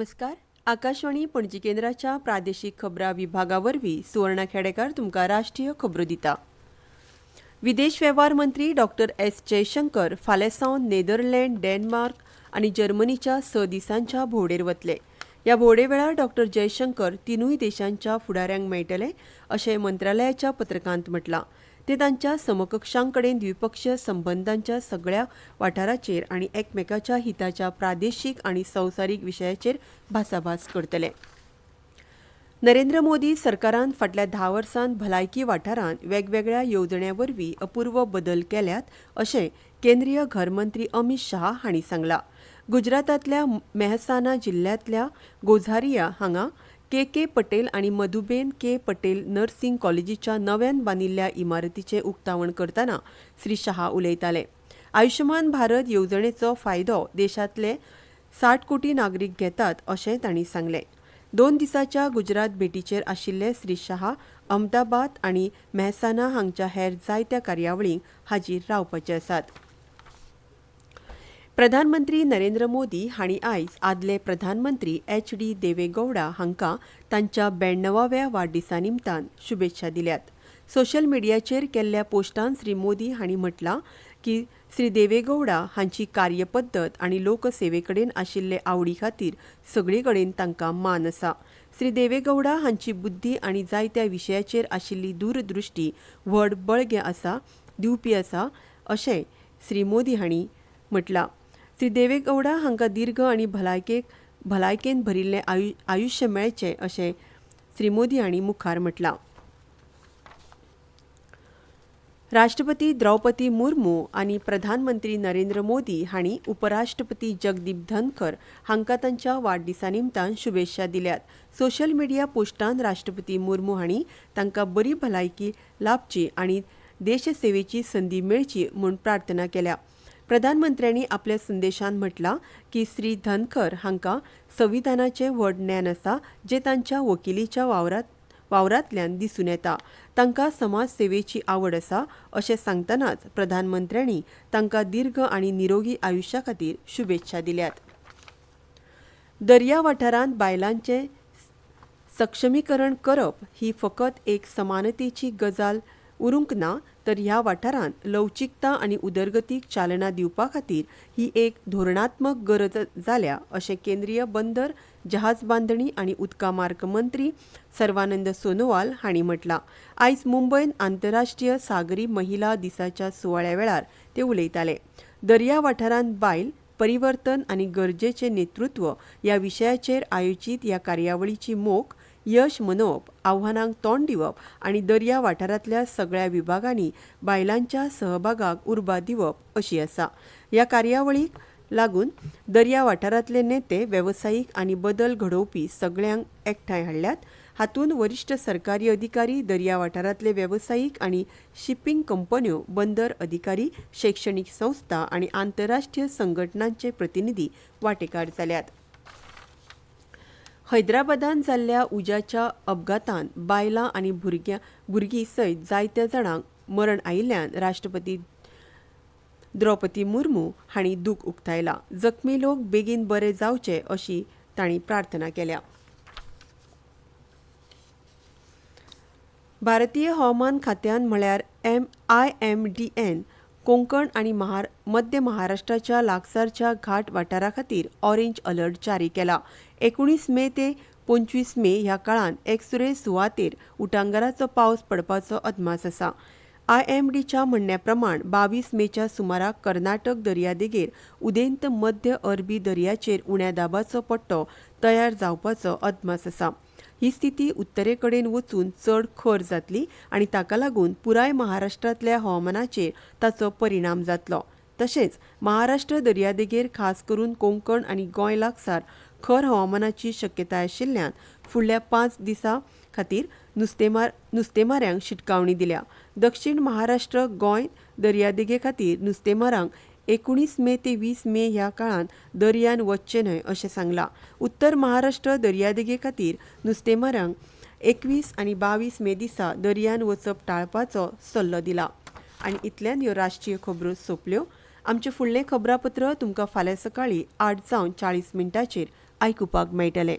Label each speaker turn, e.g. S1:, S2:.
S1: नमस्कार. आकाशवाणी पणजी केंद्राच्या प्रादेशीक खबरां विभागावरवीं सुवर्णा खेडेकार तुमकां राष्ट्रीय खबरो दिता. विदेश वेव्हार मंत्री डॉक्टर एस जयशंकर फाल्यां सावन नेदरलँड, डेन्मार्क आनी जर्मनीच्या 6 दिसांच्या भोंवडेर वतले. ह्या भोंवडे वेळार डॉक्टर जयशंकर तिनूय देशांच्या फुडाऱ्यांक मेळटले अशें मंत्रालयाच्या पत्रकांत म्हटलां. ते तांच्या समकक्षांकडेन द्विपक्षीय संबंदांच्या सगळ्या वाठाराचेर आनी एकमेकाच्या हिताच्या प्रादेशीक आनी संवसारीक विशयाचेर भासाभास करतले. नरेंद्र मोदी सरकारान फाटल्या 10 वर्सांत भलायकी वाठारांत वेगवेगळ्या येवजण्यां वरवीं अपूर्व बदल केल्यात अशें केंद्रीय घर मंत्री अमित शाह हांणी सांगलां. गुजरातांतल्या मेहसाना जिल्ल्यांतल्या गोझारिया हांगा के पटेल आनी मधुबेन के पटेल नर्सिंग कॉलेजीच्या नव्यान बांदिल्ल्या इमारतीचें उक्तावण करतना श्री शाह उलयताले. आयुष्यमान भारत येवजणेचो फायदो देशांतले 60 कोटी नागरीक घेतात अशें तांणी सांगलें. 2 दिसांच्या गुजरात भेटीचेर आशिल्ले श्री शाह अहमदाबाद आनी मेहसाना हांगच्या हेर जायत्या कार्यावळींक हाजीर रावपाचे आसात. प्रधानमंत्री नरेंद्र मोदी हांणी आयज आदले प्रधानमंत्री एच.डी. देवेगौडा हांकां तांच्या 92व्या वाडदिसा निमतान शुभेच्छा दिल्यात. सोशल मिडियाचेर केल्ल्या पोस्टांत श्री मोदी हांणी म्हटलां की श्री देवेगौडा हांची कार्यपद्दत आनी लोकसेवेकडेन आशिल्ले आवडी खातीर सगळे कडेन तांकां मान आसा. श्री देवेगौडा हांची बुद्धी आनी जायत्या विशयाचेर आशिल्ली दूरदृश्टी व्हड बळगें दिवपी आसा अशें श्री मोदी हांणी म्हटलां. श्री देवेगौडा हांकां दीर्घ आनी भलायकेन भरिल्लें आयुश्य मेळचें अशें श्री मोदी हांणी मुखार म्हटलां. राष्ट्रपती द्रौपदी मुर्मू आनी प्रधानमंत्री नरेंद्र मोदी हांणी उपराष्ट्रपती जगदीप धनखर हांकां तांच्या वाडदिसा निमतान शुभेच्छा दिल्यात. सोशल मिडिया पोस्टांत राष्ट्रपती मुर्मू हांणी तांकां बरी भलायकी लाभची आनी देशसेवेची संदी मेळची म्हूण प्रार्थना केल्या. प्रधानमंत्र्यांनी आपल्या संदेशांत म्हटलां की श्री धनखर हांकां संविधानाचें व्हड ज्ञान आसा जें तांच्या वकिलीच्या वावरांतल्यान दिसून येता. तांकां समाज सेवेची आवड आसा अशें सांगतनाच प्रधानमंत्र्यांनी तांकां दीर्घ आनी निरोगी आयुश्या खातीर शुभेच्छा दिल्यात. दर्या वाठारांत बायलांचें सक्षमीकरण करप ही फकत एक समानतेची गजाल उरूंक ना तर ह्या वाठारांत लवचीकता आनी उदरगतीक चालना दिवपा खातीर ही एक धोरणात्मक गरज जाल्या अशें केंद्रीय बंदर, जहाज बांदणी आनी उदका मार्ग मंत्री सर्वानंद सोनोवाल हांणी म्हटलां. आयज मुंबयंत आंतरराष्ट्रीय सागरी महिला दिसाच्या सुवाळ्या वेळार ते उलयताले. दर्या वाठारांत बायल, परिवर्तन आनी गरजेचें नेतृत्व ह्या विशयाचेर आयोजीत ह्या कार्यावळीची मोख यश मनोवप, आव्हानांक तोंड दिवप आनी दर्या वाठारांतल्या सगळ्या विभागांनी बायलांच्या सहभागाक उर्बा दिवप अशी आसा. ह्या कार्यावळीक लागून दर्या वाठारांतले नेते, वेवसायीक आनी बदल घडोवपी सगळ्यांक एकठांय हाडल्यात. हातूंत वरिश्ठ सरकारी अधिकारी, दर्या वाठारांतले वेवसायीक आनी शिपिंग कंपन्यो, बंदर अधिकारी, शैक्षणीक संस्था आनी आंतरराष्ट्रीय संघटनांचे प्रतिनिधी वांटेकार जाल्यात. हैदराबादांत जाल्ल्या उज्याच्या अपघातांत बायलां आनी भुरगीं सयत जायत्या जाणांक मरण आयिल्ल्यान राष्ट्रपती द्रौपदी मुर्मू हांणी दूख उक्तायलां. जखमी लोक बेगीन बरे जावचे अशी तांणी प्रार्थना केल्या. भारतीय हवामान खात्यान म्हळ्यार IMDन कोंकण आनी मध्य महाराष्ट्राच्या लागसारच्या घाट वाठारा खातीर ऑरेंज अलर्ट जारी केला. 19 मे ते 25 मे ह्या काळांत एकसुरे सुवातेर उटंगाराचो पावस पडपाचो अदमास आसा. IMDच्या म्हणण्या प्रमाण 22 मेच्या सुमाराक कर्नाटक दर्यादेगेर उदेंत मध्य अरबी दर्याचेर उण्या दाबाचो पट्टो तयार जावपाचो अदमास आसा. ही स्थिती उत्तरे कडेन वचून चड खर जातली आनी ताका लागून पुराय महाराष्ट्रांतल्या हवामानाचेर ताचो परिणाम जातलो. तशेंच महाराष्ट्र दर्यादेगेर खास करून कोंकण आनी गोंय लागसार खर हवामानाची शक्यताय आशिल्ल्यान फुडल्या 5 दिसां खातीर नुस्तेमाऱ्यांक शिटकावणी दिल्या. दक्षिण महाराष्ट्र, गोंय दर्यादेगे खातीर नुस्तेमारांक 19 मे ते 20 मे ह्या काळांत दर्यान वचचें न्हय अशें सांगलां. उत्तर महाराष्ट्र दर्यादेगे खातीर नुस्तेमारांक 21 आनी 22 मे दिसा दर्यान वचप टाळपाचो सल्लो दिला. आनी इतल्यान ह्यो राष्ट्रीय खबरो सोंपल्यो. आमचे फुडलें खबरापत्र तुमकां फाल्यां सकाळीं 8:40 मिनटांचेर आयकुपाक मेळटलें.